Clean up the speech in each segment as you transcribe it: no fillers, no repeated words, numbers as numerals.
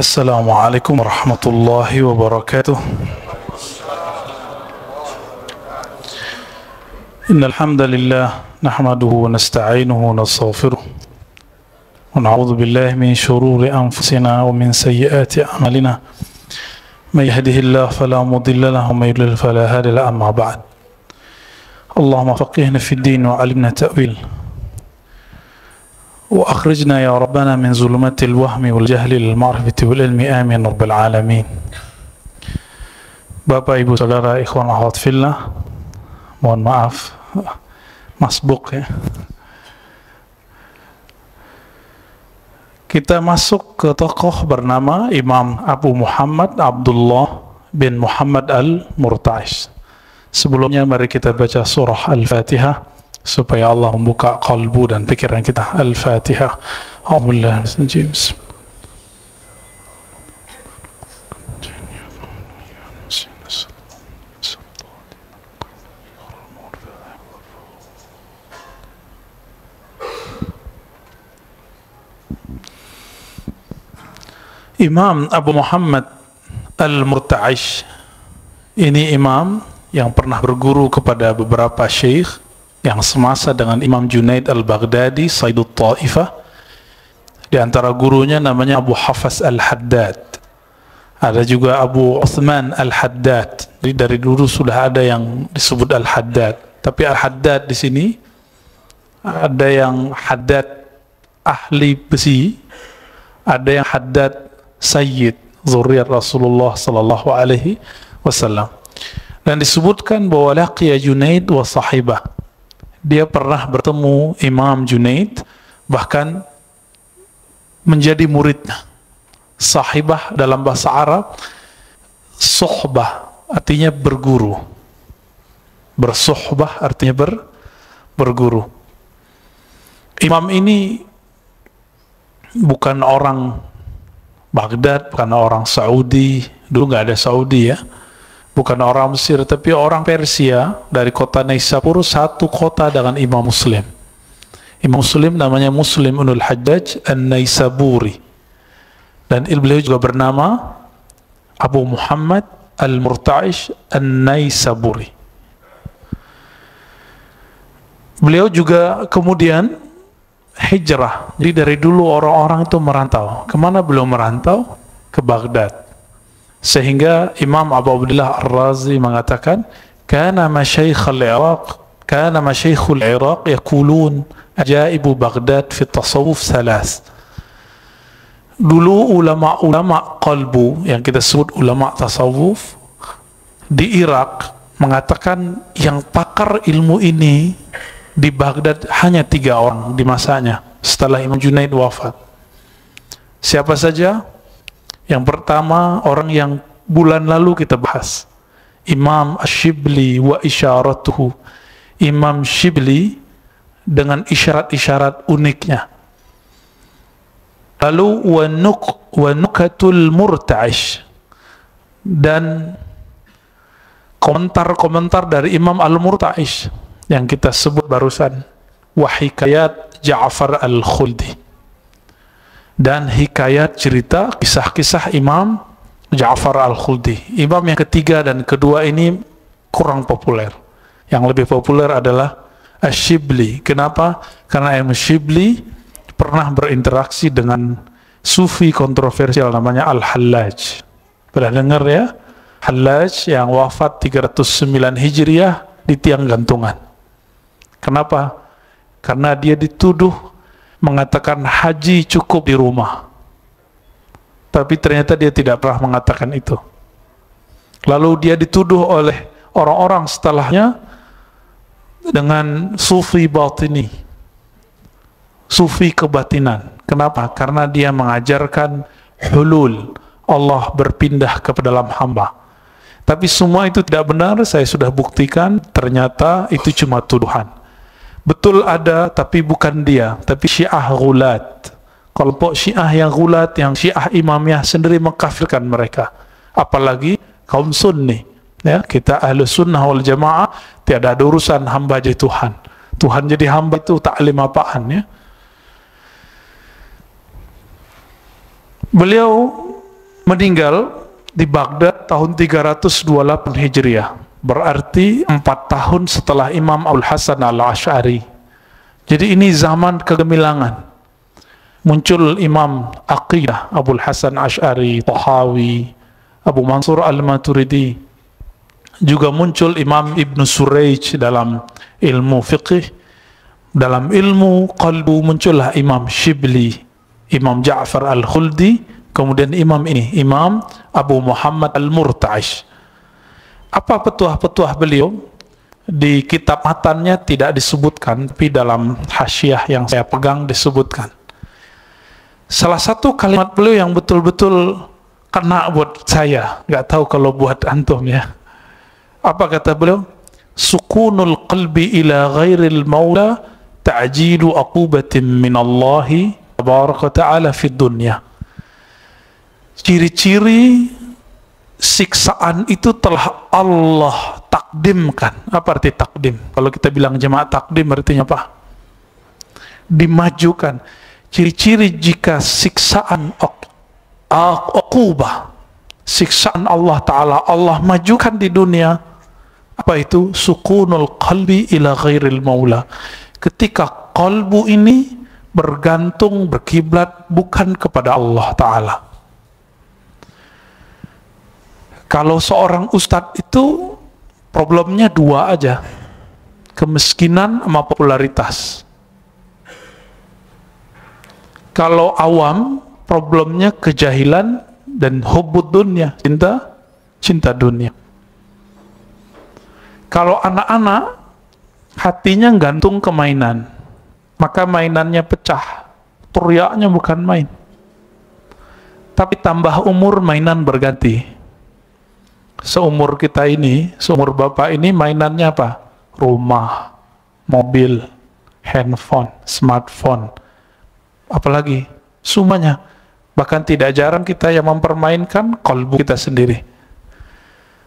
Assalamualaikum warahmatullahi wabarakatuh. Innal hamdalillah nahmaduhu wa nasta'inuhu wa nastaghfiruh wa na'udzu billahi min shururi anfusina wa min sayyiati a'malina. May yahdihillahu fala mudilla lahu wa may yudlil fala hadiya lahu. Amma ba'd. Allahumma faqihna fid din wa 'allimna ta'wil. وأخرجنا يا ربنا من ظلمات الوهم والجهل للمعرفة والعلم آمين رب العالمين. Bapak Ibu Saudara ikhwan akhwat fillah, mohon maaf masbuk ya. Kita masuk ke tokoh bernama Imam Abu Muhammad Abdullah bin Muhammad Al-Murta'ish. Sebelumnya mari kita baca surah Al-Fatihah supaya Allah membuka kalbu dan pikiran kita. Al-Fatihah. A'udzubillahi minasyaitonir rajim. Imam Abu Muhammad Al-Murta'ish ini imam yang pernah berguru kepada beberapa syekh yang semasa dengan Imam Junaid Al-Baghdadi, Sayyidut Ta'ifah. Di antara gurunya namanya Abu Hafs Al-Haddad. Ada juga Abu Uthman Al-Haddad. Jadi dari dulu sudah ada yang disebut Al-Haddad. Tapi Al-Haddad di sini ada yang Haddad ahli besi, ada yang Haddad Sayyid, zuriyat Rasulullah sallallahu alaihi wasallam. Dan disebutkan bahwa laqiya Junaid wa sahibah. Dia pernah bertemu Imam Junaid, bahkan menjadi muridnya. Sahibah dalam bahasa Arab, sohbah artinya berguru. Bersohbah artinya berguru. Imam ini bukan orang Baghdad, bukan orang Saudi, dulu nggak ada Saudi ya. Bukan orang Mesir, tapi orang Persia dari kota Naisapur, satu kota dengan Imam Muslim. Imam Muslim namanya Muslim ibnul Hajjaj An-Naisaburi. Dan beliau juga bernama Abu Muhammad Al-Murta'ish An-Naisaburi. Beliau juga kemudian hijrah. Jadi dari dulu orang-orang itu merantau. Kemana beliau merantau? Ke Baghdad. Sehingga Imam Abu Abdullah Ar-Razi mengatakan, kana masyayikhul Iraq yaqulun ajaibu Baghdad fi tasawuf salas. Dulu ulama-ulama qalbu yang kita sebut ulama tasawuf di Irak mengatakan yang pakar ilmu ini di Baghdad hanya 3 orang di masanya setelah Imam Junaid wafat. Siapa saja? Yang pertama, orang yang bulan lalu kita bahas, Imam Ash-Shibli wa isyaratuhu. Imam Shibli dengan isyarat-isyarat uniknya. Lalu wa nukatul Murta'ish, dan komentar-komentar dari Imam Al-Murta'ish yang kita sebut barusan, wa hikayat Ja'far Al-Khuldi, dan hikayat cerita kisah-kisah Imam Ja'far Al-Khuldi. Imam yang ketiga dan kedua ini kurang populer. Yang lebih populer adalah Ash-Shibli. Kenapa? Karena Imam Shibli pernah berinteraksi dengan sufi kontroversial namanya Al-Hallaj. Pernah dengar ya? Hallaj yang wafat 309 Hijriah di tiang gantungan. Kenapa? Karena dia dituduh mengatakan haji cukup di rumah, tapi ternyata dia tidak pernah mengatakan itu. Lalu dia dituduh oleh orang-orang setelahnya dengan sufi batini, sufi kebatinan. Kenapa? Karena dia mengajarkan hulul, Allah berpindah ke dalam hamba. Tapi semua itu tidak benar. Saya sudah buktikan, ternyata itu cuma tuduhan. Betul ada, tapi bukan dia, tapi Syiah Ghulat. Kelompok Syiah yang Ghulat, yang Syiah Imamiyah sendiri mengkafirkan mereka. Apalagi kaum Sunni. Ya, kita ahlu sunnah wal jamaah tiada ada urusan hamba jadi Tuhan. Tuhan jadi hamba itu taklim apaan ya? Beliau meninggal di Baghdad tahun 328 Hijriah, berarti 4 tahun setelah Imam Abul Hasan al-Asy'ari. Jadi ini zaman kegemilangan. Muncul Imam Aqidah Abul Hasan Asy'ari, Tahawi, Abu Mansur al-Maturidi. Juga muncul Imam Ibn Surayj dalam ilmu fiqih. Dalam ilmu qalbu muncullah Imam Shibli, Imam Ja'far al-Khuldi, kemudian Imam Abu Muhammad al-Murta'ish. Apa petuah-petuah beliau? Di kitab matannya tidak disebutkan, tapi dalam hasyiah yang saya pegang disebutkan. Salah satu kalimat beliau yang betul-betul kena buat saya, nggak tahu kalau buat antum ya. Apa kata beliau? Sukunul qalbi ila ghairil maula ta'jilu aqubatin minallahi tabaraka ta'ala fid dunya. Ciri-ciri siksaan itu telah Allah takdimkan. Apa arti takdim? Kalau kita bilang jemaah takdim artinya apa? Dimajukan. Ciri-ciri jika siksaan uqubah, siksaan Allah Ta'ala, Allah majukan di dunia. Apa itu? Sukunul qalbi ila ghairil maula. Ketika qalbu ini bergantung, berkiblat bukan kepada Allah Ta'ala. Kalau seorang ustadz itu problemnya dua aja, kemiskinan sama popularitas. Kalau awam problemnya kejahilan dan hubbud dunya, cinta dunia. Kalau anak-anak hatinya gantung ke mainan, maka mainannya pecah, teriaknya bukan main. Tapi tambah umur mainan berganti. Seumur kita ini, seumur bapak ini mainannya apa? Rumah, mobil, handphone, smartphone, apalagi semuanya. Bahkan tidak jarang kita yang mempermainkan kalbu kita sendiri.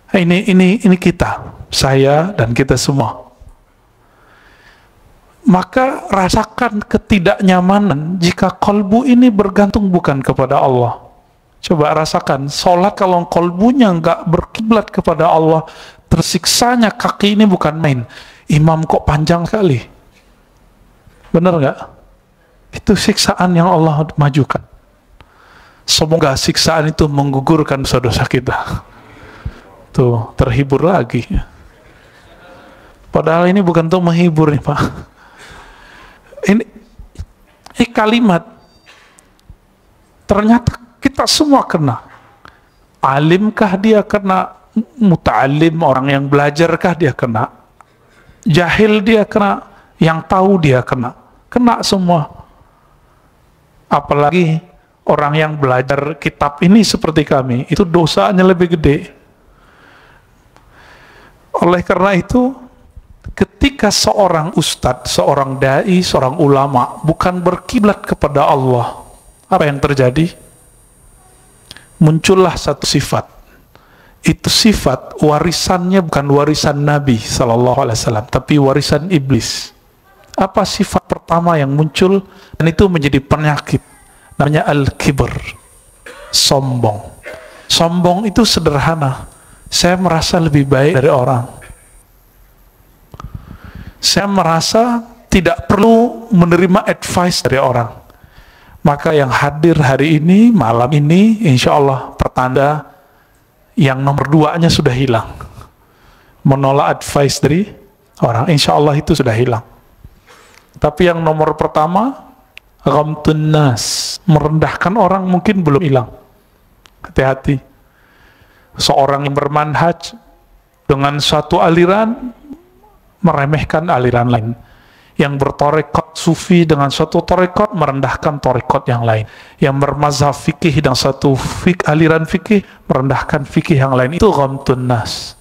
Ini kita, saya dan kita semua. Maka rasakan ketidaknyamanan jika kalbu ini bergantung bukan kepada Allah. Coba rasakan, sholat kalau kalbunya nggak berkiblat kepada Allah, tersiksanya kaki ini bukan main. Imam kok panjang sekali. Benar nggak? Itu siksaan yang Allah majukan. Semoga siksaan itu menggugurkan dosa-dosa kita. Tuh, terhibur lagi. Padahal ini bukan untuk menghibur nih Pak. Ini kalimat. Ternyata kita semua kena. Alimkah dia kena? Muta'alim, orang yang belajarkah dia kena? Jahil dia kena? Yang tahu dia kena? Kena semua. Apalagi orang yang belajar kitab ini seperti kami, itu dosanya lebih gede. Oleh karena itu, ketika seorang ustadz, seorang dai, seorang ulama bukan berkiblat kepada Allah, apa yang terjadi? Muncullah satu sifat. Itu sifat warisannya bukan warisan Nabi SAW, tapi warisan iblis. Apa sifat pertama yang muncul dan itu menjadi penyakit? Namanya al-kibr, sombong. Sombong itu sederhana. Saya merasa lebih baik dari orang. Saya merasa tidak perlu menerima advice dari orang. Maka yang hadir hari ini, malam ini, insya Allah pertanda yang nomor 2-nya sudah hilang. Menolak advice dari orang, insya Allah itu sudah hilang. Tapi yang nomor pertama, ghamtun nas, merendahkan orang mungkin belum hilang. Hati-hati. Seorang yang bermanhaj dengan suatu aliran, meremehkan aliran lain. Yang bertorekot sufi dengan suatu torekot, merendahkan torekot yang lain. Yang bermazhab fikih dengan suatu aliran fikih, merendahkan fikih yang lain. Itu ghamtun nas.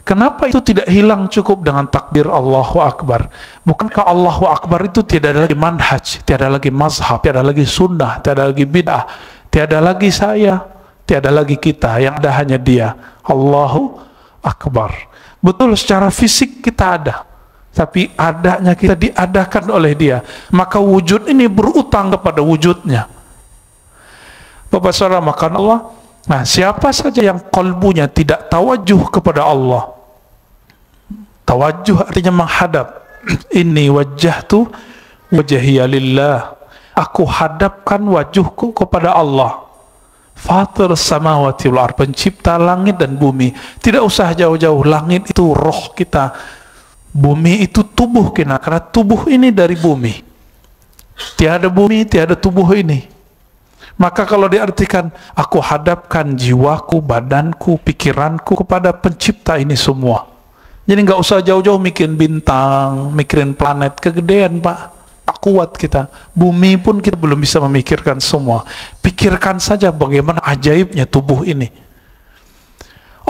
Kenapa itu tidak hilang cukup dengan takbir Allahu Akbar? Bukankah Allahu Akbar itu tiada lagi manhaj, tiada lagi mazhab, tiada lagi sunnah, tiada lagi bid'ah, tiada lagi saya, tiada lagi kita, yang ada hanya Dia, Allahu Akbar. Betul, secara fisik kita ada, tapi adanya kita diadakan oleh Dia. Maka wujud ini berutang kepada wujudnya. Bapak saudara makan Allah. Nah, siapa saja yang kalbunya tidak tawajuh kepada Allah, tawajuh artinya menghadap, inni wajjahtu wajhiya lillah, aku hadapkan wajahku kepada Allah, fatir samawati wal ardh, pencipta langit dan bumi. Tidak usah jauh-jauh, langit itu roh kita, bumi itu tubuh kita, karena tubuh ini dari bumi. Tiada bumi, tiada tubuh ini. Maka kalau diartikan, aku hadapkan jiwaku, badanku, pikiranku kepada pencipta ini semua. Jadi nggak usah jauh-jauh mikirin bintang, mikirin planet, kegedean Pak. Tak kuat kita. Bumi pun kita belum bisa memikirkan semua. Pikirkan saja bagaimana ajaibnya tubuh ini.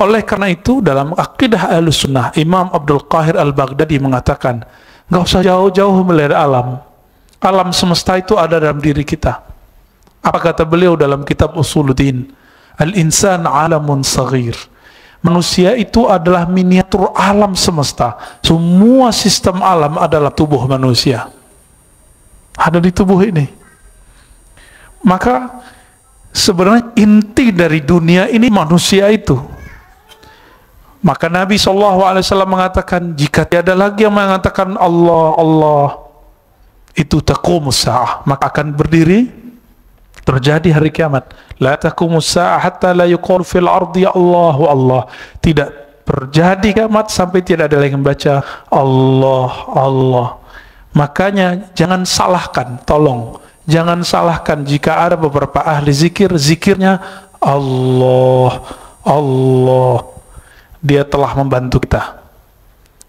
Oleh karena itu, dalam akidah Ahlussunnah, Imam Abdul Qahir Al-Baghdadi mengatakan, nggak usah jauh-jauh melihat alam. Alam semesta itu ada dalam diri kita. Apa kata beliau dalam kitab Usuluddin? Al-insan alamun saghir. Manusia itu adalah miniatur alam semesta. Semua sistem alam adalah tubuh manusia. Ada di tubuh ini. Maka sebenarnya inti dari dunia ini manusia itu. Maka Nabi SAW mengatakan, jika tiada lagi yang mengatakan Allah, Allah, itu taqumus sa'ah, maka akan berdiri, terjadi hari kiamat. La taqumus sa'ah hatta la yuqal fil ardi ya Allah Allah. Tidak terjadi kiamat sampai tidak ada lagi yang membaca Allah Allah. Makanya jangan salahkan, tolong jangan salahkan jika ada beberapa ahli zikir, zikirnya Allah Allah. Dia telah membantu kita.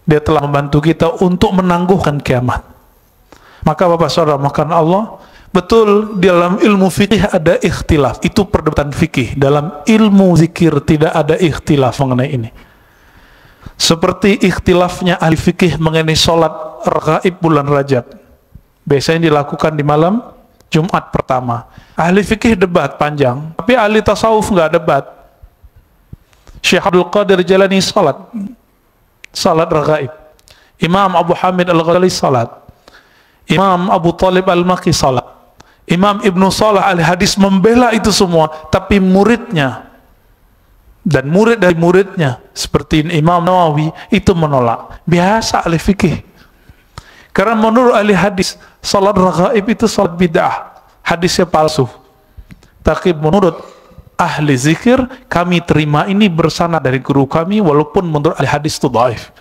Dia telah membantu kita untuk menangguhkan kiamat. Maka Bapak Saudara makan Allah, betul, di dalam ilmu fikih ada ikhtilaf. Itu perdebatan fikih. Dalam ilmu zikir tidak ada ikhtilaf mengenai ini. Seperti ikhtilafnya ahli fikih mengenai sholat raghaib bulan Rajab. Biasanya dilakukan di malam Jumat pertama. Ahli fikih debat panjang, tapi ahli tasawuf nggak debat. Syekh Abdul Qadir Jalani salat raghaib. Imam Abu Hamid Al-Ghazali salat. Imam Abu Talib Al-Maki salat. Imam Ibnu Salah Al-Hadis membela itu semua, tapi muridnya dan murid dari muridnya seperti Imam Nawawi itu menolak. Biasa ahli fikih. Karena menurut ahli hadis, salat raghaib itu salat bid'ah, hadisnya palsu. Tapi menurut ahli zikir, kami terima ini bersanad dari guru kami, walaupun menurut ahli hadis itu dhaif.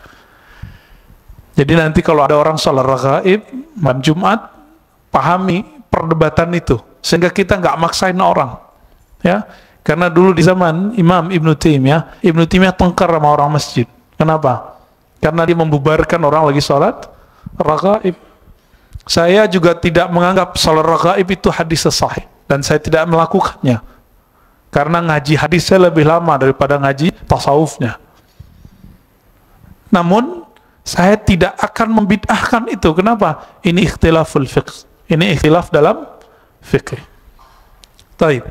Jadi nanti kalau ada orang salat raghaib malam Jumat, pahami perdebatan itu, sehingga kita nggak maksain orang, ya. Karena dulu di zaman Imam Ibnu Taimiyah tengkar sama orang masjid. Kenapa? Karena dia membubarkan orang lagi sholat raghaib. Saya juga tidak menganggap sholat raghaib itu hadis sahih, dan saya tidak melakukannya. Karena ngaji hadis saya lebih lama daripada ngaji tasawufnya. Namun saya tidak akan membid'ahkan itu. Kenapa? Ini ikhtilaful fiqh. Ini ikhtilaf dalam fikih. Taib.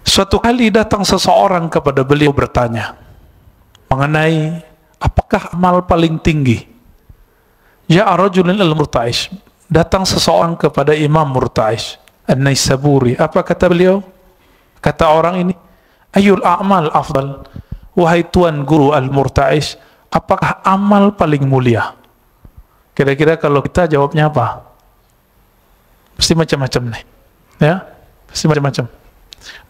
Suatu kali datang seseorang kepada beliau bertanya mengenai apakah amal paling tinggi. Ya rajulun al-Murta'ish. Datang seseorang kepada Imam Murta'ish An-Naisaburi. Apa kata beliau? Kata orang ini, ayul a'mal afdal. Wahai tuan guru al-Murta'ish, apakah amal paling mulia? Kira-kira kalau kita jawabnya apa? Pasti macam-macam nih, ya, pasti macam-macam.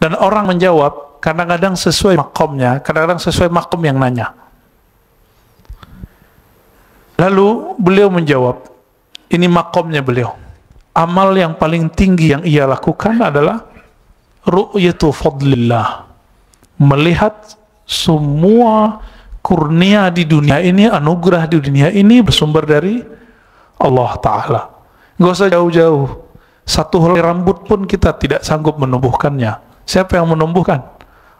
Dan orang menjawab kadang-kadang sesuai makomnya, kadang-kadang sesuai makom yang nanya. Lalu beliau menjawab, ini makomnya beliau. Amal yang paling tinggi yang ia lakukan adalah ru'yatu fadlillah, melihat semua kurnia di dunia ini, anugerah di dunia ini bersumber dari Allah Ta'ala. Nggak usah jauh-jauh. Satu helai rambut pun kita tidak sanggup menumbuhkannya. Siapa yang menumbuhkan?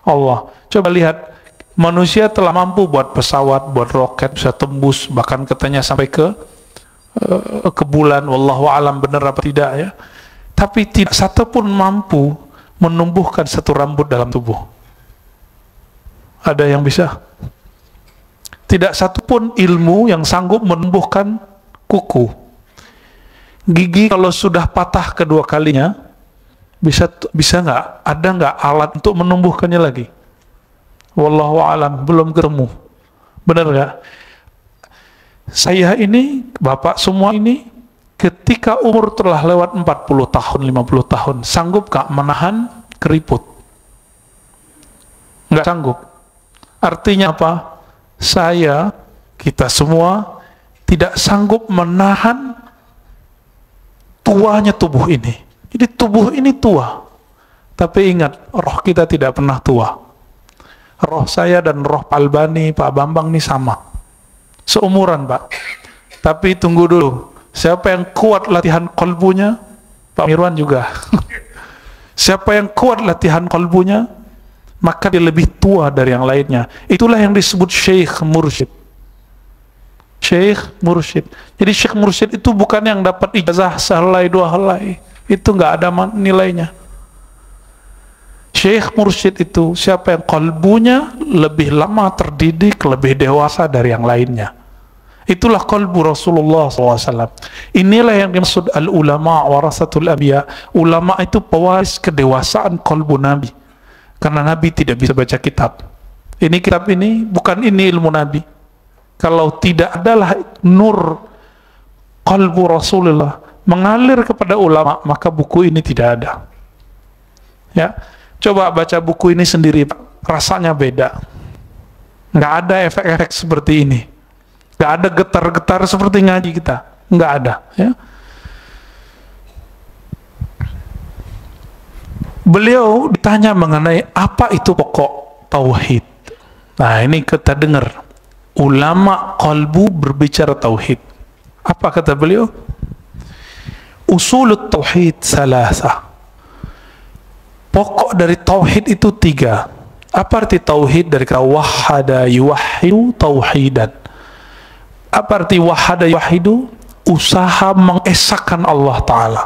Allah. Coba lihat, manusia telah mampu buat pesawat, buat roket, bisa tembus, bahkan katanya sampai ke bulan. Wallahu alam benar apa tidak, ya. Tapi tidak satu pun mampu menumbuhkan satu rambut dalam tubuh. Ada yang bisa? Tidak satu pun ilmu yang sanggup menumbuhkan kuku. Gigi kalau sudah patah kedua kalinya, bisa nggak? Ada nggak alat untuk menumbuhkannya lagi? Wallahu a'lam, belum ketemu. Benar nggak? Saya ini, Bapak semua ini, ketika umur telah lewat 40 tahun, 50 tahun, sanggup nggak menahan keriput? Nggak sanggup. Artinya apa? Kita semua tidak sanggup menahan tuanya tubuh ini. Jadi tubuh ini tua. Tapi ingat, roh kita tidak pernah tua. Roh saya dan roh Pak Albani, Pak Bambang ini sama. Seumuran, Pak. Tapi tunggu dulu. Siapa yang kuat latihan kolbunya? Pak Mirwan juga. Siapa yang kuat latihan kolbunya, maka dia lebih tua dari yang lainnya. Itulah yang disebut Syekh Mursyid. Syekh Mursyid. Jadi Syekh Mursyid itu bukan yang dapat ijazah sehelai dua helai. Itu nggak ada nilainya. Syekh Mursyid itu siapa yang kolbunya lebih lama terdidik, lebih dewasa dari yang lainnya. Itulah kolbu Rasulullah SAW. Inilah yang dimaksud al-ulama warasatul anbiya. Ulama itu pewaris kedewasaan kolbu Nabi. Karena Nabi tidak bisa baca kitab. Ini kitab ini, bukan ini ilmu Nabi. Kalau tidak adalah nur qalbu Rasulullah mengalir kepada ulama, maka buku ini tidak ada. Ya, coba baca buku ini sendiri, rasanya beda. Nggak ada efek-efek seperti ini. Nggak ada getar-getar seperti ngaji kita. Nggak ada. Ya. Beliau ditanya mengenai apa itu pokok tauhid. Nah, ini kita dengar. Ulama qalbu berbicara tauhid. Apa kata beliau? Usulut tauhid salasa. Pokok dari tauhid itu 3. Apa arti tauhid? Dari kata wahada yuwahhidu tauhidan. Apa arti wahada yuwahhidu? Usaha mengesahkan Allah Ta'ala.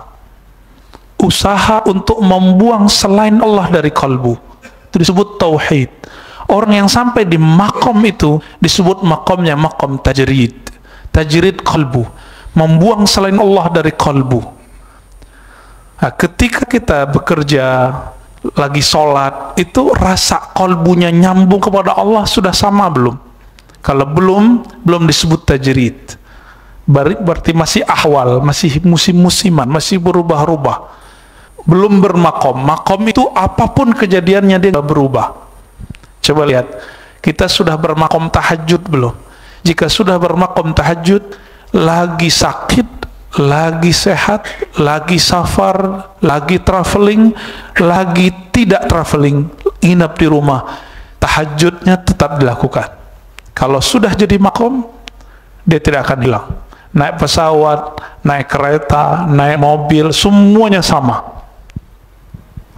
Usaha untuk membuang selain Allah dari kalbu. Itu disebut tauhid. Orang yang sampai di makom itu disebut makomnya makom tajrid. Tajrid kalbu, membuang selain Allah dari kalbu. Nah, ketika kita bekerja lagi sholat, itu rasa kalbunya nyambung kepada Allah sudah sama belum? Kalau belum disebut tajrid. Berarti masih ahwal, masih musim-musiman, masih berubah-ubah. Belum bermakom. Makom itu apapun kejadiannya dia nggak berubah. Coba lihat, kita sudah bermakom tahajud belum? Jika sudah bermakom tahajud, lagi sakit, lagi sehat, lagi safar, lagi traveling, lagi tidak traveling, inap di rumah, tahajudnya tetap dilakukan. Kalau sudah jadi makom, dia tidak akan hilang. Naik pesawat, naik kereta, naik mobil, semuanya sama.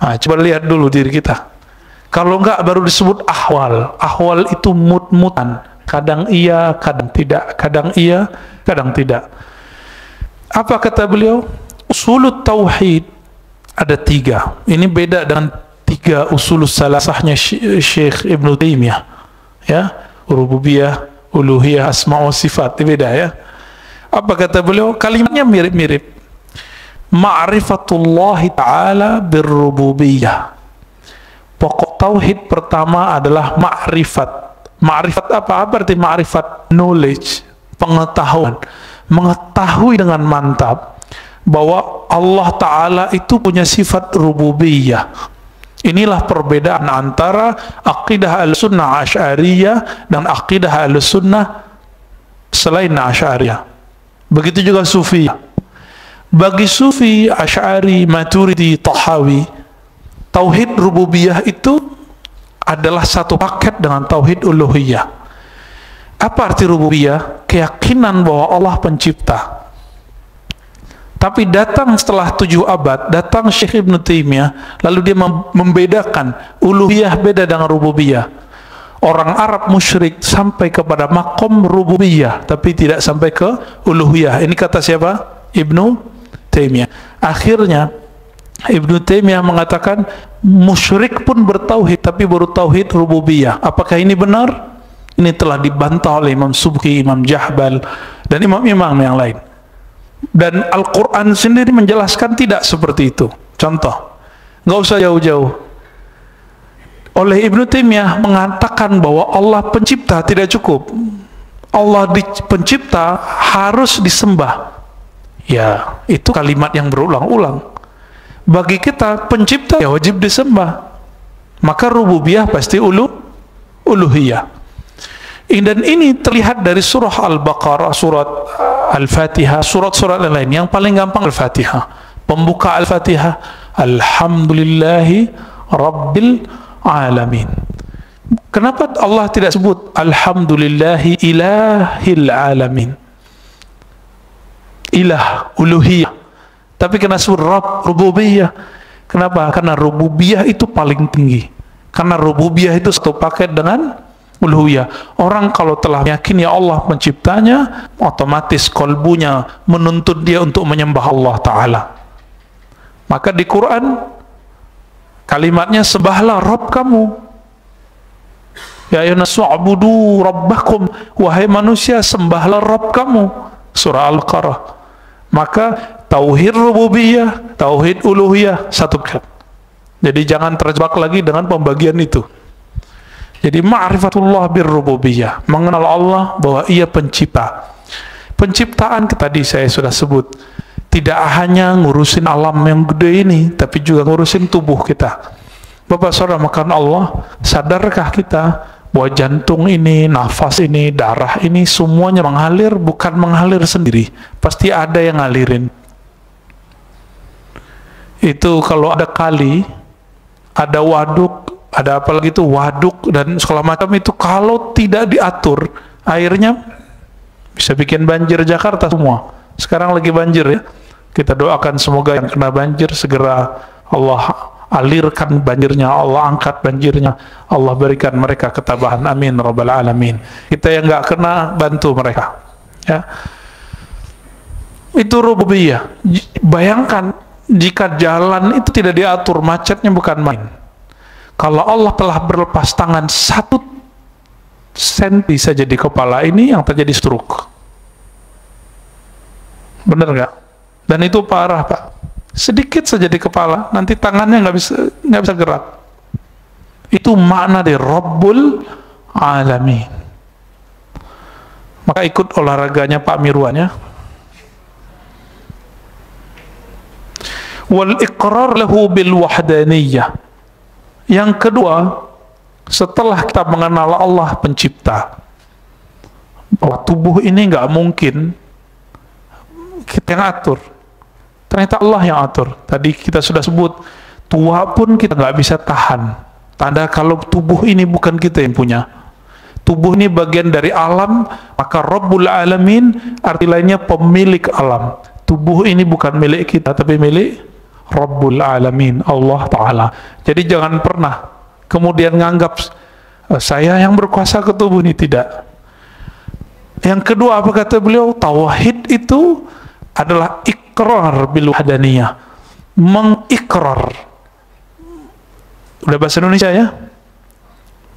Nah, coba lihat dulu diri kita. Kalau enggak baru disebut ahwal. Ahwal itu mut-mutan. Kadang iya, kadang tidak. Kadang iya, kadang tidak. Apa kata beliau? Usulut tauhid ada 3. Ini beda dengan 3 usulus salasahnya Syekh Ibnu Taimiyah. Ya, rububiyah, uluhiyah, asma wa sifat. Ini beda ya. Apa kata beliau? Kalimatnya mirip-mirip. Ma'rifatullahi ta'ala birrububiyah. Pokok tauhid pertama adalah ma'rifat. Ma'rifat apa? Apa arti ma'rifat? Knowledge, pengetahuan. Mengetahui dengan mantap bahwa Allah Ta'ala itu punya sifat rububiyah. Inilah perbedaan antara aqidah al-sunnah asy'ariyah dan aqidah al-sunnah selain asy'ariyah. Begitu juga sufi. Bagi sufi, asy'ari, maturidi, tahawi, tauhid rububiyah itu adalah satu paket dengan tauhid uluhiyah. Apa arti rububiyah? Keyakinan bahwa Allah pencipta. Tapi datang setelah 7 abad, datang Syekh Ibnu Taimiyah, lalu dia membedakan uluhiyah beda dengan rububiyah. Orang Arab musyrik sampai kepada makom rububiyah, tapi tidak sampai ke uluhiyah. Ini kata siapa? Ibnu Taimiyah. Akhirnya Ibnu Taimiyah mengatakan musyrik pun bertauhid, tapi baru tauhid rububiyah. Apakah ini benar? Ini telah dibantah oleh Imam Subki, Imam Jahbal, dan imam-imam yang lain. Dan Al-Quran sendiri menjelaskan tidak seperti itu. Contoh, nggak usah jauh-jauh. Oleh Ibnu Taimiyah mengatakan bahwa Allah pencipta tidak cukup. Allah pencipta harus disembah. Ya, itu kalimat yang berulang-ulang. Bagi kita, pencipta ya wajib disembah. Maka rububiyah pasti uluhiyah. Dan ini terlihat dari surah Al-Baqarah, surat Al-Fatihah, surat-surat lain. Yang paling gampang Al-Fatihah. Pembuka Al-Fatihah, Alhamdulillahi Rabbil Alamin. Kenapa Allah tidak sebut Alhamdulillahi Ilahil Alamin? Ilah, uluhiyah. Tapi kena sebut Rabb, rububiyah. Kenapa? Karena rububiyah itu paling tinggi. Karena rububiyah itu satu paket dengan uluhiyah. Orang kalau telah meyakini Allah penciptanya, otomatis kolbunya menuntut dia untuk menyembah Allah Ta'ala. Maka di Quran kalimatnya sembahlah Rabb kamu. Ya ayyuhan nasu ubudu rabbakum, wahai manusia sembahlah Rabb kamu. Surah Al-Baqarah. Maka tauhid rububiyah, tauhid uluhiyah satu paket. Jadi jangan terjebak lagi dengan pembagian itu. Jadi ma'rifatullah birrububiyah, mengenal Allah bahwa ia pencipta. Penciptaan tadi saya sudah sebut, tidak hanya ngurusin alam yang gede ini, tapi juga ngurusin tubuh kita. Bapak saudara makan Allah, sadarkah kita bahwa jantung ini, nafas ini, darah ini semuanya mengalir, bukan mengalir sendiri, pasti ada yang ngalirin. Itu kalau ada kali, ada waduk, ada apalagi itu waduk dan segala macam, itu kalau tidak diatur, airnya bisa bikin banjir Jakarta semua. Sekarang lagi banjir ya. Kita doakan semoga yang kena banjir segera Allah alirkan banjirnya, Allah angkat banjirnya, Allah berikan mereka ketabahan. Amin rabbal alamin. Kita yang nggak kena, bantu mereka. Ya. Itu rububiyah. Bayangkan jika jalan itu tidak diatur, macetnya bukan main. Kalau Allah telah berlepas tangan 1 senti saja di kepala ini, yang terjadi stroke. Benar nggak? Dan itu parah, Pak. Sedikit saja di kepala, nanti tangannya nggak bisa gerak. Itu makna dari Rabbul Alamin. Maka ikut olahraganya Pak Mirwan ya. Wal iqrar lahu bil wahdaniyah. Yang kedua, setelah kita mengenal Allah pencipta, bahwa tubuh ini nggak mungkin kita yang atur, ternyata Allah yang atur. Tadi kita sudah sebut, tua pun kita nggak bisa tahan. Tanda kalau tubuh ini bukan kita yang punya. Tubuh ini bagian dari alam, maka Rabbul Alamin arti lainnya pemilik alam. Tubuh ini bukan milik kita, tapi milik Rabbul Alamin, Allah Ta'ala. Jadi jangan pernah kemudian nganggap saya yang berkuasa ke tubuh ini, tidak. Yang kedua, apa kata beliau? Tauhid itu adalah ikrar bil wahdaniyah, mengikrar. Udah bahasa Indonesia ya?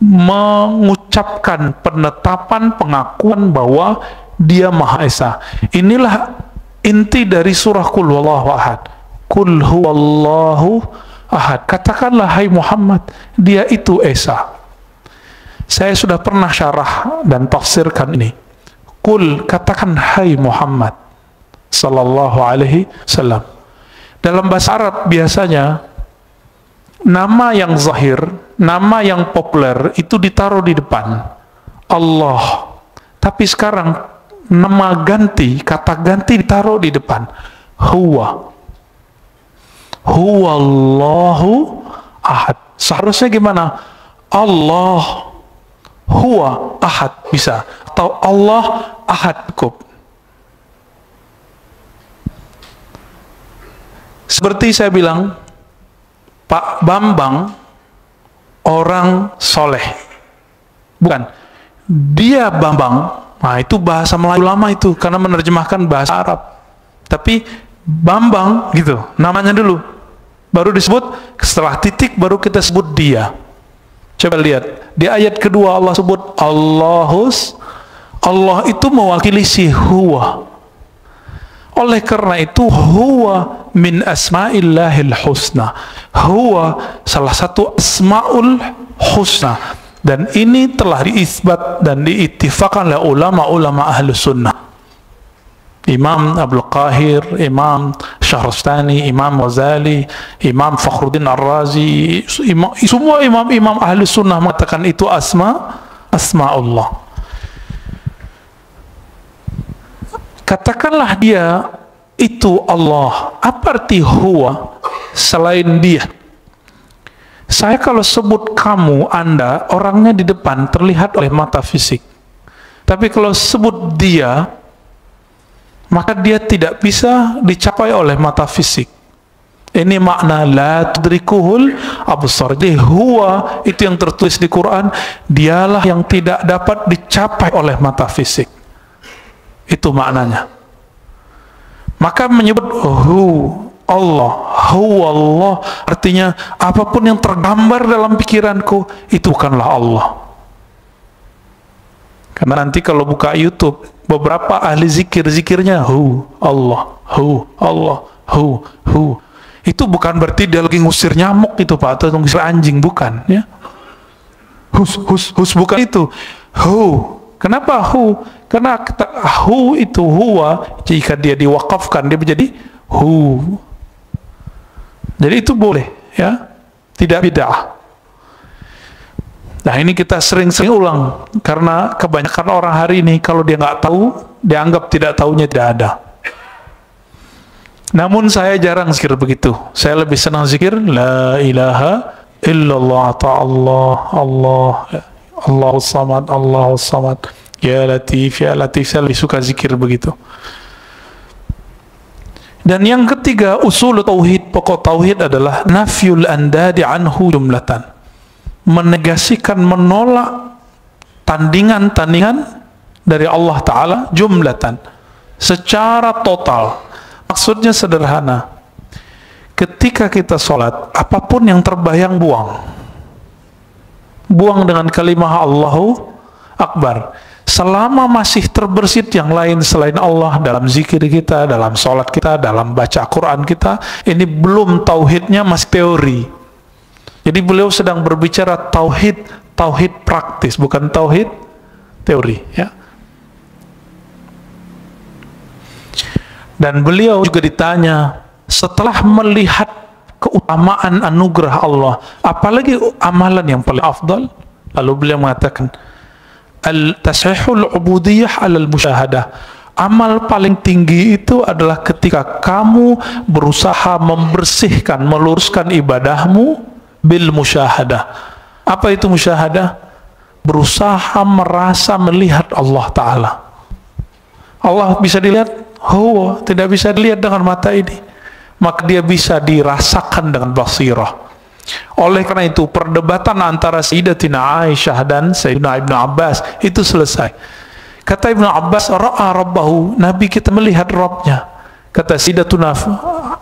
Mengucapkan penetapan, pengakuan bahwa dia Maha Esa. Inilah inti dari surah Qul Huwallahu Ahad. Qul huwallahu ahad. Katakanlah hai Muhammad, dia itu Esa. Saya sudah pernah syarah dan tafsirkan ini. Qul, katakan hai Muhammad sallallahu alaihi wasallam. Dalam bahasa Arab biasanya nama yang zahir, nama yang populer itu ditaruh di depan Allah. Tapi sekarang nama ganti, kata ganti ditaruh di depan huwa. Huwallahu ahad. Seharusnya gimana? Allah huwa ahad bisa, atau Allah ahad cukup. Seperti saya bilang, Pak Bambang orang soleh, bukan dia Bambang. Nah itu bahasa Melayu lama itu, karena menerjemahkan bahasa Arab. Tapi Bambang gitu namanya dulu, baru disebut, setelah titik baru kita sebut dia. Coba lihat di ayat kedua, Allah sebut Allah itu mewakili si huwa. Oleh karena itu, huwa min asma'illahil husna. Huwa salah satu asma'ul husna. Dan ini telah diisbat dan diittifaqkan oleh ulama-ulama ahlu sunnah. Imam Abdul Qahir, Imam Syahrastani, Imam Ghazali, Imam Fakhruddin Ar-Razi, semua imam-imam ahlu sunnah mengatakan itu asma'ullah. Katakanlah dia itu Allah. Apa arti huwa selain dia? Saya kalau sebut kamu, Anda, orangnya di depan terlihat oleh mata fisik. Tapi kalau sebut dia, maka dia tidak bisa dicapai oleh mata fisik. Ini makna la tudrikuhul absar. Jadi huwa itu yang tertulis di Quran, dialah yang tidak dapat dicapai oleh mata fisik. Itu maknanya. Maka menyebut Allah, Allah artinya apapun yang tergambar dalam pikiranku itu bukanlah Allah. Karena nanti kalau buka YouTube, beberapa ahli zikirnya Allah, Allah, itu bukan berarti dia lagi ngusir nyamuk itu Pak, atau ngusir anjing, bukan ya. Hus bukan itu. Kenapa Karena itu huwa, jika dia diwakafkan dia menjadi jadi itu boleh ya, tidak bid'ah. Nah ini kita sering-sering ulang, karena kebanyakan orang hari ini kalau dia nggak tahu, dia anggap tidak tahunya tidak ada. Namun saya jarang zikir begitu. Saya lebih senang zikir la ilaha illallah ta'ala Allah Allahus samad Allahus samad ya latif ya latif. Saya lebih suka zikir begitu. Dan yang ketiga, usul tauhid, pokok tauhid adalah nafyul andadi anhu jumlatan. Menegasikan, menolak tandingan-tandingan dari Allah Ta'ala jumlatan, secara total. Maksudnya sederhana, ketika kita sholat, apapun yang terbayang buang dengan kalimah Allahu Akbar. Selama masih terbersit yang lain selain Allah dalam zikir kita, dalam sholat kita, dalam baca Quran kita, ini belum tauhidnya, masih teori. Jadi beliau sedang berbicara tauhid praktis, bukan tauhid teori ya. Dan beliau juga ditanya setelah melihat keutamaan anugerah Allah, apalagi amalan yang paling afdal, lalu beliau mengatakan al-tasihul ubudiyah alal musyahadah. Amal paling tinggi itu adalah ketika kamu berusaha membersihkan, meluruskan ibadahmu bil musyahadah. Apa itu musyahadah? Berusaha merasa melihat Allah Ta'ala. Allah bisa dilihat? Tidak bisa dilihat dengan mata ini. Maka dia bisa dirasakan dengan basirah. Oleh karena itu perdebatan antara Sayyidatina Aisyah dan Sayyidina Ibnu Abbas itu selesai. Kata Ibnu Abbas, ra'a rabbahu, Nabi kita melihat Rabbnya. Kata Sayyidatuna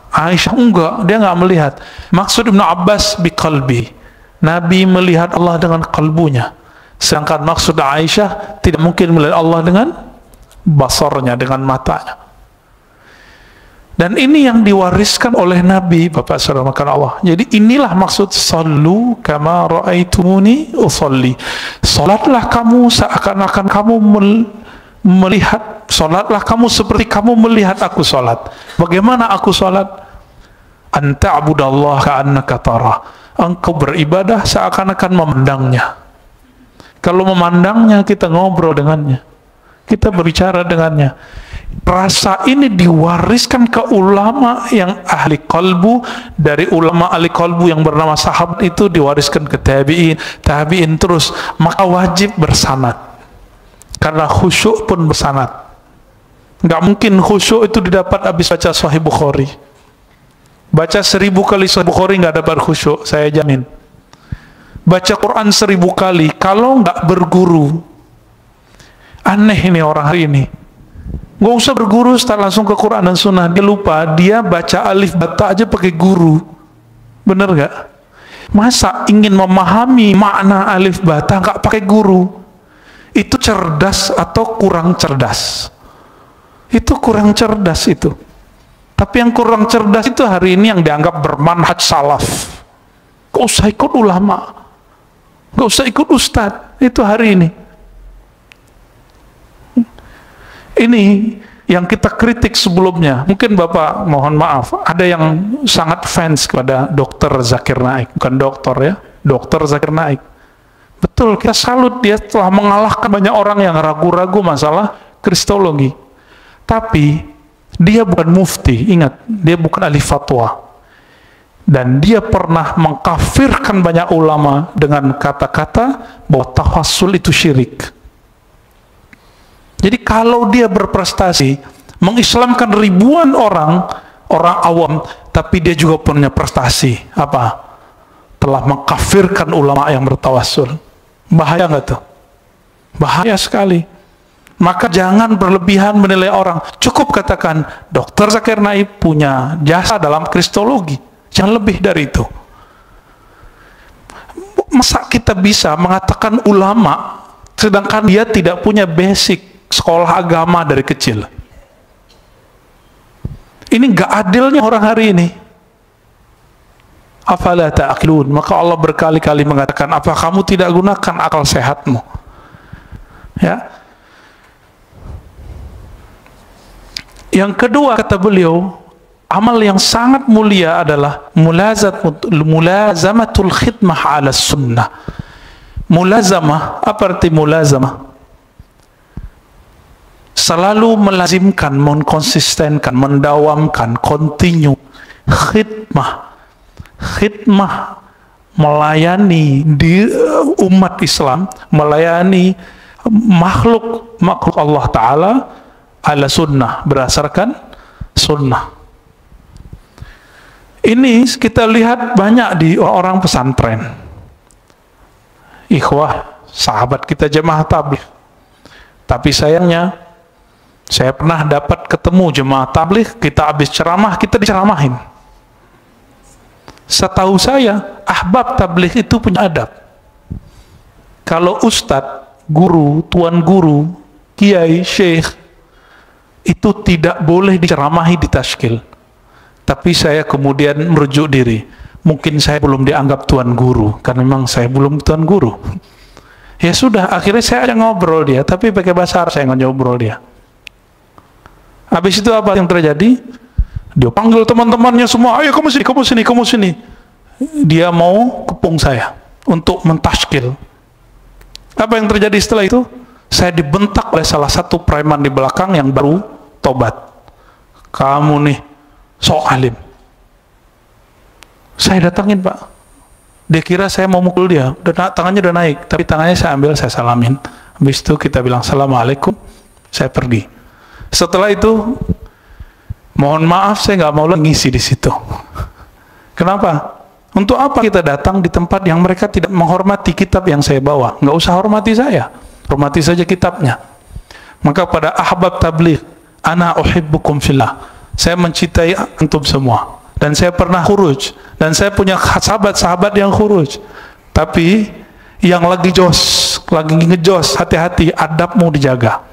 Aisyah, enggak, dia enggak melihat. Maksud Ibnu Abbas biqalbi, Nabi melihat Allah dengan kalbunya. Sedangkan maksud Aisyah, tidak mungkin melihat Allah dengan basarnya, dengan matanya. Dan ini yang diwariskan oleh Nabi, Bapak Saudara makan Allah. Jadi inilah maksud sallu kama ra'aitumuni usolli. Salatlah kamu seakan-akan kamu melihat, salatlah kamu seperti kamu melihat aku salat. Bagaimana aku salat? Anta abudallah ka'annaka tarah. Engkau beribadah seakan-akan memandangnya. Kalau memandangnya, kita ngobrol dengannya, kita berbicara dengannya. Rasa ini diwariskan ke ulama yang ahli qalbu, dari ulama ahli qalbu yang bernama sahabat itu diwariskan ke tabi'in terus, maka wajib bersanad. Karena khusyuk pun bersanad. Nggak mungkin khusyuk itu didapat habis baca Sahih Bukhari. Baca 1000 kali Sahih Bukhari nggak dapat khusyuk, saya jamin. Baca Quran 1000 kali, kalau nggak berguru, aneh ini orang hari ini. Gak usah berguru, start langsung ke Quran dan Sunnah. Dia lupa, dia baca alif bata aja pakai guru. Bener gak? Masa ingin memahami makna alif bata gak pakai guru? Itu cerdas atau kurang cerdas? Itu kurang cerdas itu. Tapi yang kurang cerdas itu hari ini yang dianggap bermanhaj salaf. Gak usah ikut ulama, gak usah ikut ustadz. Itu hari ini. Ini yang kita kritik sebelumnya. Mungkin Bapak mohon maaf, ada yang sangat fans kepada Dr. Zakir Naik. Bukan dokter ya, Dr. Zakir Naik. Betul, kita salut, dia telah mengalahkan banyak orang yang ragu-ragu masalah kristologi. Tapi dia bukan mufti, ingat, dia bukan ahli fatwa. Dan dia pernah mengkafirkan banyak ulama dengan kata-kata bahwa tawassul itu syirik. Jadi kalau dia berprestasi, mengislamkan ribuan orang awam, tapi dia juga punya prestasi, apa? Telah mengkafirkan ulama yang bertawassul. Bahaya nggak tuh? Bahaya sekali. Maka jangan berlebihan menilai orang. Cukup katakan, Dr. Zakir Naik punya jasa dalam kristologi. Jangan lebih dari itu. Masa kita bisa mengatakan ulama, sedangkan dia tidak punya basic sekolah agama dari kecil? Ini nggak adilnya orang hari ini. Afala ta'qilun. Maka Allah berkali-kali mengatakan, apa kamu tidak gunakan akal sehatmu? Ya. Yang kedua, kata beliau, amal yang sangat mulia adalah mulazamatul khidmah ala sunnah. Mulazamah, apa arti mulazamah? Selalu melazimkan, menkonsistenkan, mendawamkan, continue. Khidmah melayani di umat Islam, melayani makhluk Allah Ta'ala ala sunnah, berdasarkan sunnah. Ini kita lihat banyak di orang pesantren, ikhwah, sahabat kita jemaah tabligh. Tapi sayangnya, saya pernah dapat ketemu jemaah tabligh, kita habis ceramah, kita diceramahin. Setahu saya, ahbab tabligh itu punya adab. Kalau ustadz, guru, tuan guru, kiai, syekh, itu tidak boleh diceramahi di tashkil. Tapi saya kemudian merujuk diri, mungkin saya belum dianggap tuan guru, karena memang saya belum tuan guru. Ya sudah, akhirnya saya ngobrol dia, tapi pakai bahasa Arab saya ngobrol dia. Habis itu apa yang terjadi? Dia panggil teman-temannya semua, ayo kamu sini. Dia mau kepung saya untuk mentashkil. Apa yang terjadi setelah itu? Saya dibentak oleh salah satu preman di belakang yang baru tobat. Kamu nih sok alim. Saya datangin, Pak. Dia kira saya mau mukul dia, tangannya udah naik, tapi tangannya saya ambil, saya salamin. Habis itu kita bilang assalamualaikum, saya pergi. Setelah itu, mohon maaf, saya nggak mau lagi ngisi di situ. Kenapa? Untuk apa kita datang di tempat yang mereka tidak menghormati kitab yang saya bawa? Nggak usah hormati saya, hormati saja kitabnya. Maka pada ahbab tabligh, ana uhibbukum fillah, saya mencintai antum semua, dan saya pernah khuruj, dan saya punya sahabat-sahabat yang khuruj. Tapi yang lagi ngejos, hati-hati, adabmu dijaga.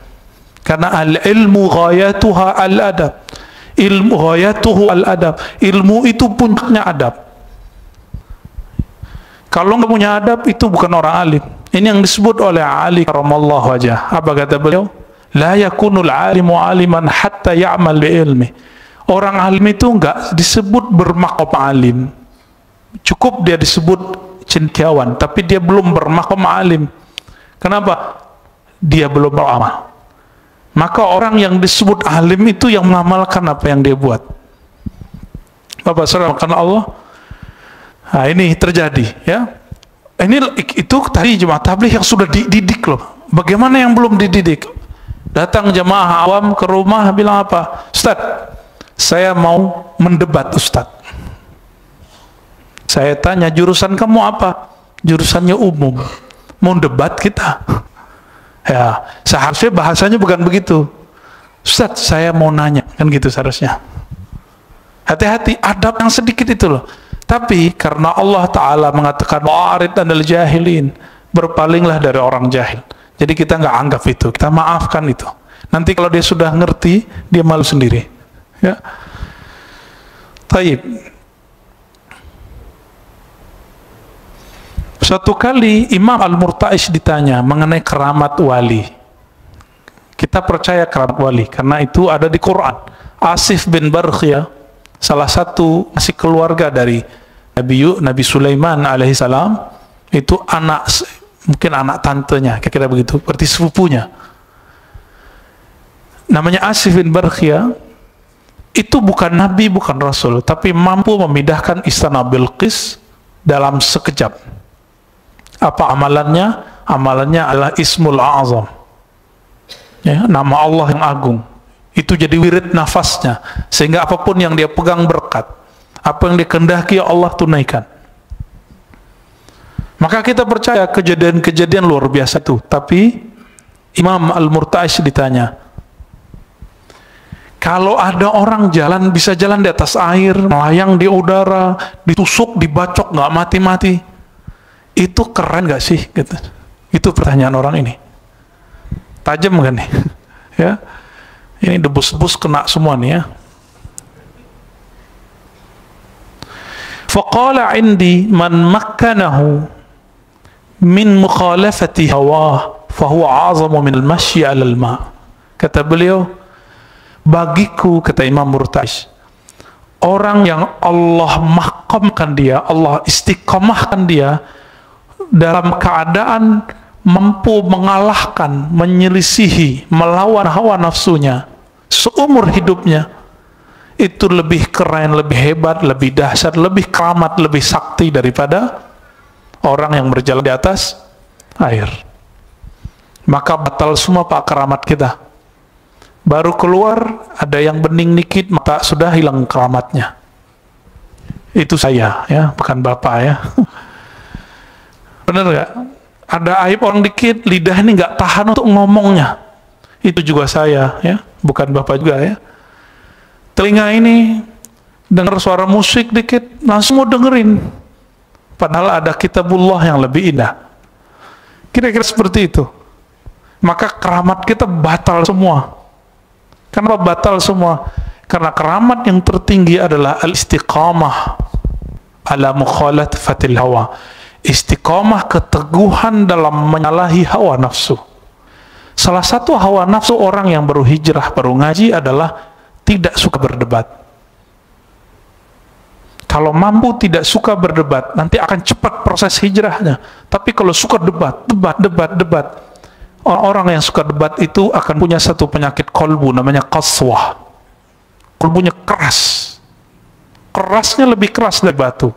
Karena al-ilmu ghayatuha al-adab. Ilmu ghayatuhu al-adab. Ilmu itu puncaknya adab. Kalau nggak punya adab, itu bukan orang alim. Ini yang disebut oleh Ali karamallahu wajhah. Apa kata beliau? La yakunul alimu aliman hatta ya'mal bi ilmi. Orang alim itu nggak disebut bermakom alim. Cukup dia disebut cendekiawan, tapi dia belum bermakom alim. Kenapa? Dia belum beramal. Maka orang yang disebut alim itu yang mengamalkan apa yang dia buat. Bapak saudara, karena Allah. Nah, ini terjadi, ya. Itu tadi jemaah tabligh yang sudah dididik loh. Bagaimana yang belum dididik? Datang jemaah awam ke rumah bilang apa? Ustaz, saya mau mendebat Ustaz. Saya tanya, jurusan kamu apa? Jurusannya umum. Mau debat kita? Ya, seharusnya bahasanya bukan begitu. Ustaz, saya mau nanya, kan gitu seharusnya. Hati-hati, adab yang sedikit itu loh. Tapi karena Allah Ta'ala mengatakan wa'arid anil jahilin, berpalinglah dari orang jahil. Jadi kita nggak anggap itu, kita maafkan itu. Nanti kalau dia sudah ngerti, dia malu sendiri. Ya. Taib. Suatu kali Imam Al-Murta'ish ditanya mengenai keramat wali. Kita percaya keramat wali karena itu ada di Quran. Asif bin Barkhiyah, salah satu masih keluarga dari Nabi Sulaiman alaihissalam, itu anak, mungkin anak tantenya, kira-kira begitu, berarti sepupunya. Namanya Asif bin Barkhiyah. Itu bukan nabi, bukan rasul, tapi mampu memindahkan istana Bilqis dalam sekejap. Apa amalannya? Amalannya adalah Ismul A'zam, ya, nama Allah yang agung. Itu jadi wirid nafasnya, sehingga apapun yang dia pegang berkat, apa yang dikehendaki Allah tunaikan. Maka kita percaya kejadian-kejadian luar biasa itu. Tapi Imam Al-Murta'ish ditanya, kalau ada orang jalan, bisa jalan di atas air, melayang di udara, ditusuk, dibacok, nggak mati-mati, itu keren nggak sih? Gitu. Itu pertanyaan orang ini. Tajam kan nih? Ya, ini debus-debus kena semua nih ya. Faqala indi man makkanahu min mukhalafati hawa fahuwa azamu min al-mashyi 'ala al-ma'. Kata beliau, bagiku, kata Imam Murta'ish, orang yang Allah makamkan dia, Allah istiqamahkan dia dalam keadaan mampu mengalahkan, menyelisihi, melawan hawa nafsunya seumur hidupnya, itu lebih keren, lebih hebat, lebih dahsyat, lebih keramat, lebih sakti daripada orang yang berjalan di atas air. Maka batal semua pak keramat kita. Baru keluar ada yang bening dikit, maka sudah hilang keramatnya. Itu saya ya, bukan bapak ya. Benar nggak? Ada aib orang dikit, lidah ini nggak tahan untuk ngomongnya. Itu juga saya ya, bukan bapak juga ya. Telinga ini dengar suara musik dikit, langsung mau dengerin. Padahal ada kitabullah yang lebih indah. Kira-kira seperti itu. Maka keramat kita batal semua. Kenapa batal semua? Karena keramat yang tertinggi adalah al-istiqamah ala mukhalafatil hawa. Istiqamah, keteguhan dalam menyalahi hawa nafsu. Salah satu hawa nafsu orang yang baru hijrah, baru ngaji adalah tidak suka berdebat. Kalau mampu tidak suka berdebat, nanti akan cepat proses hijrahnya. Tapi kalau suka debat, orang-orang yang suka debat itu akan punya satu penyakit kolbu, namanya qaswah. Kolbunya keras. Kerasnya lebih keras dari batu.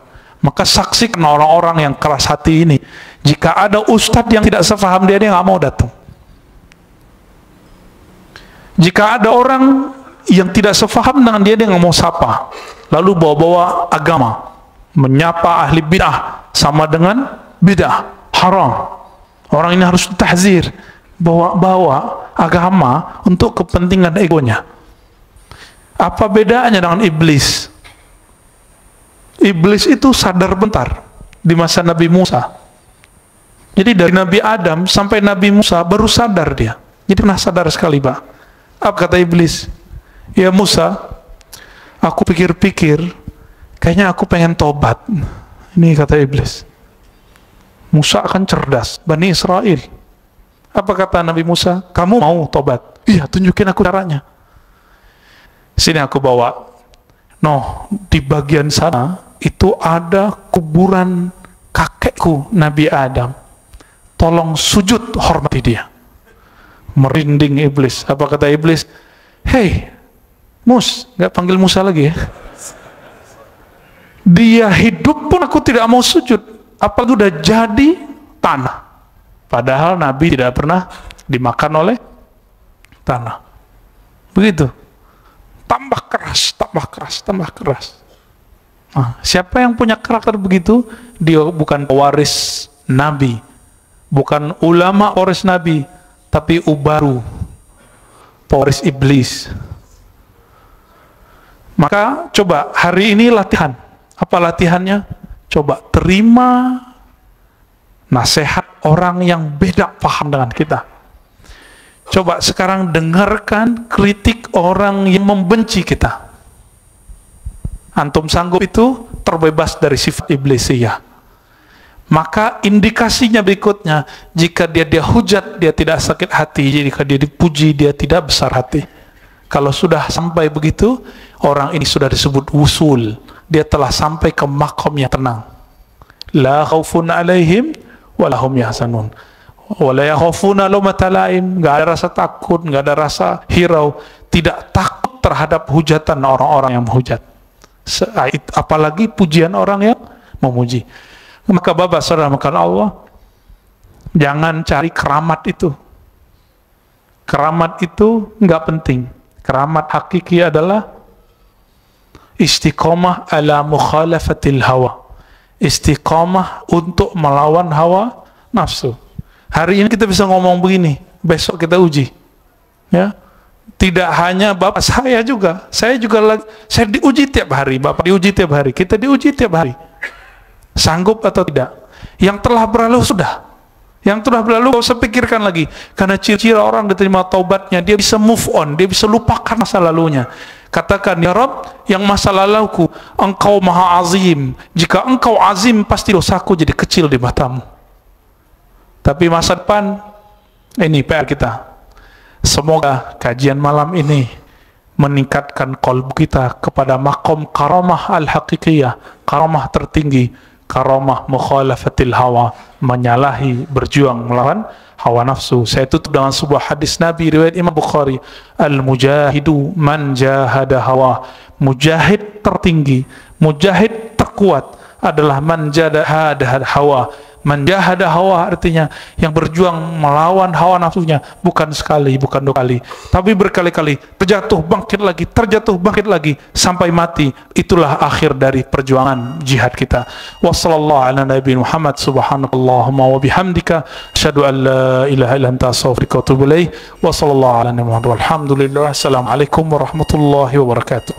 Maka saksikan orang-orang yang keras hati ini. Jika ada ustadz yang tidak sepaham dia nggak mau datang. Jika ada orang yang tidak sepaham dengan dia nggak mau sapa. Lalu bawa-bawa agama, menyapa ahli bid'ah sama dengan bid'ah haram. Orang ini harus ditahzir. Bawa agama untuk kepentingan egonya. Apa bedanya dengan iblis? Iblis itu sadar bentar di masa Nabi Musa. Jadi dari Nabi Adam sampai Nabi Musa baru sadar dia. Jadi pernah sadar sekali, Pak. Apa kata iblis? Ya Musa, aku pikir-pikir, kayaknya aku pengen tobat. Ini kata iblis. Musa akan cerdas, Bani Israel. Apa kata Nabi Musa? Kamu mau tobat? Iya, tunjukin aku caranya. Sini aku bawa. No, di bagian sana itu ada kuburan kakekku Nabi Adam. Tolong sujud hormati dia. Merinding iblis. Apa kata iblis? Hei, Mus, nggak panggil Musa lagi ya. Dia hidup pun aku tidak mau sujud. Apalagi udah jadi tanah. Padahal Nabi tidak pernah dimakan oleh tanah. Begitu. Tambah keras, tambah keras, tambah keras. Nah, siapa yang punya karakter begitu? Dia bukan pewaris Nabi, bukan ulama pewaris Nabi, tapi ubaru, pewaris iblis. Maka coba hari ini latihan. Apa latihannya? Coba terima nasihat orang yang beda paham dengan kita. Coba sekarang dengarkan kritik orang yang membenci kita. Antum sanggup itu terbebas dari sifat iblisiyah. Maka indikasinya berikutnya, jika dia hujat, dia tidak sakit hati. Jika dia dipuji, dia tidak besar hati. Kalau sudah sampai begitu, orang ini sudah disebut wusul. Dia telah sampai ke makom yang tenang. La khaufun alaihim wa lahum yahzanun. Wa la yakhafuna lawmata laim. Enggak ada rasa takut, enggak ada rasa hirau, tidak takut terhadap hujatan orang-orang yang menghujat. Apalagi pujian orang yang memuji. Maka Bapak saudara makan Allah, jangan cari keramat itu. Keramat itu enggak penting. Keramat hakiki adalah istiqomah ala mukhalafatil hawa. Istiqomah untuk melawan hawa nafsu. Hari ini kita bisa ngomong begini, besok kita uji. Ya. Tidak hanya Bapak, saya juga saya diuji tiap hari, Bapak diuji tiap hari, kita diuji tiap hari. Sanggup atau tidak? Yang telah berlalu sudah. Yang telah berlalu, gak usah pikirkan lagi. Karena ciri-ciri orang diterima taubatnya, dia bisa move on, dia bisa lupakan masa lalunya. Katakan, ya Rabb, yang masa laluku, Engkau maha azim. Jika Engkau azim, pasti dosaku jadi kecil di matamu. Tapi masa depan, ini PR kita. Semoga kajian malam ini meningkatkan qalbu kita kepada makom karamah al-haqiqiyah, karamah tertinggi, karamah mukhalafatil hawa, menyalahi, berjuang melawan hawa nafsu. Saya tutup dengan sebuah hadis Nabi riwayat Imam Bukhari, al-mujahidu man jahada hawa. Mujahid tertinggi, mujahid terkuat adalah man jahada hawa. Man jahada hawa artinya yang berjuang melawan hawa nafsunya, bukan sekali, bukan dua kali, tapi berkali-kali, terjatuh bangkit lagi sampai mati. Itulah akhir dari perjuangan jihad kita. Wassallallahu ala nabiyina Muhammad, subhanakallahumma wa bihamdika, asyhadu an la ilaha illa anta, astaghfiruka wa atubu ilaik. Wassallallahu ala nabiyina Muhammad, walhamdulillah. Assalamualaikum warahmatullahi wabarakatuh.